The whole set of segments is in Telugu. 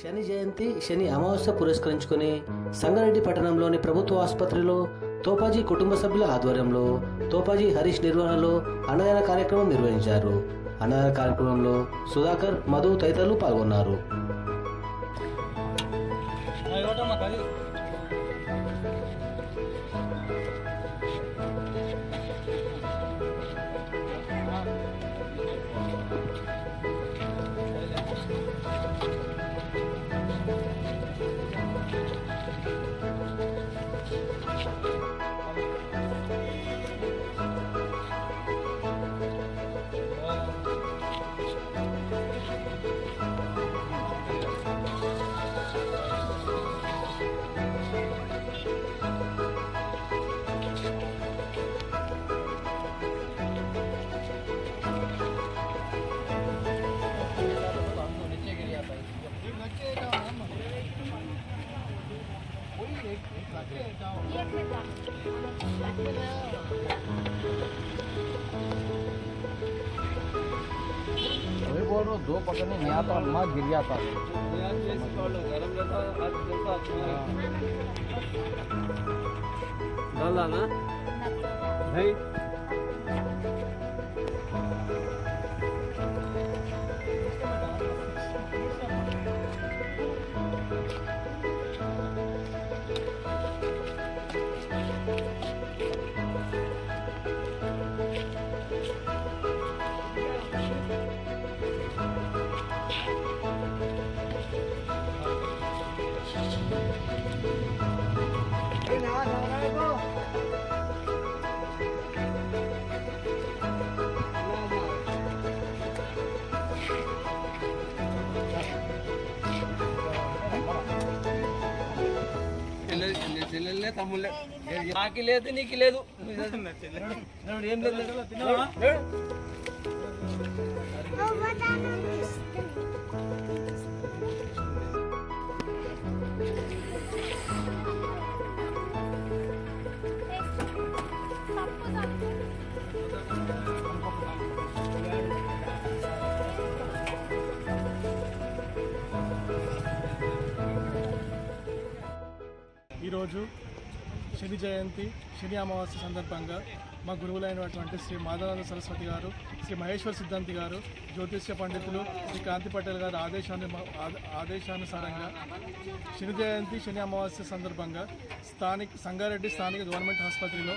శని జయంతి శని అమావాస్య పురస్కరించుకుని సంగారెడ్డి పట్టణంలోని ప్రభుత్వ ఆసుపత్రిలో తోపాజీ కుటుంబ సభ్యుల ఆధ్వర్యంలో తోపాజీ హరీష్ నిర్వహణలో అన్నదాన కార్యక్రమం నిర్వహించారు. అన్నదాన కార్యక్రమంలో సుధాకర్, మధు తదితరులు పాల్గొన్నారు. वही बोल रहा हूँ, दो पकड़ने नहीं आता, माँ गिर जाता। डाला ना नहीं చెల్లెళ్ళే తమ్ముళ్ళే నాకి లేదు నీకు లేదు ఏం లేదు తిన్నావా ఈరోజు శని జయంతి శని అమావాస్య సందర్భంగా మా గురువులైనటువంటి శ్రీ మాధవానంద సరస్వతి గారు, శ్రీ మహేశ్వర్ సిద్ధాంతి గారు, జ్యోతిష్య పండితులు శ్రీ కాంతి పటేల్ గారు ఆదేశానుసారంగా శని జయంతి శని అమావాస్య సందర్భంగా సంగారెడ్డి స్థానిక గవర్నమెంట్ ఆసుపత్రిలో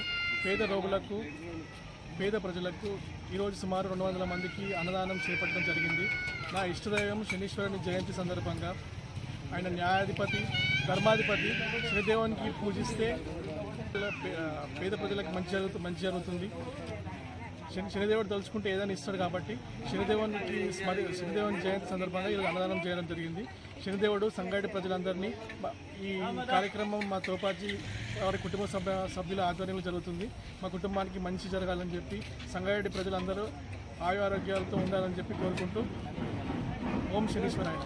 పేద ప్రజలకు ఈరోజు సుమారు 200 మందికి అన్నదానం చేపట్టడం జరిగింది. నా ఇష్టదైవం శనీశ్వరుని జయంతి సందర్భంగా ఆయన న్యాయాధిపతి, ధర్మాధిపతి శనిదేవునికి పూజిస్తే పేద ప్రజలకు మంచి జరుగుతుంది. శనిదేవుడు తలుచుకుంటే ఏదైనా ఇస్తాడు కాబట్టి శనిదేవుని జయంతి సందర్భంగా ఈరోజు అన్నదానం చేయడం జరిగింది. శనిదేవుడు సంగారెడ్డి ప్రజలందరినీ ఈ కార్యక్రమం మా తోపాజీ వారి కుటుంబ సభ్యుల ఆధ్వర్యంలో జరుగుతుంది. మా కుటుంబానికి మంచి జరగాలని చెప్పి సంగారెడ్డి ప్రజలందరూ ఆయు ఆరోగ్యాలతో ఉండాలని చెప్పి కోరుకుంటూ ఓం శనీశ్వరాయ.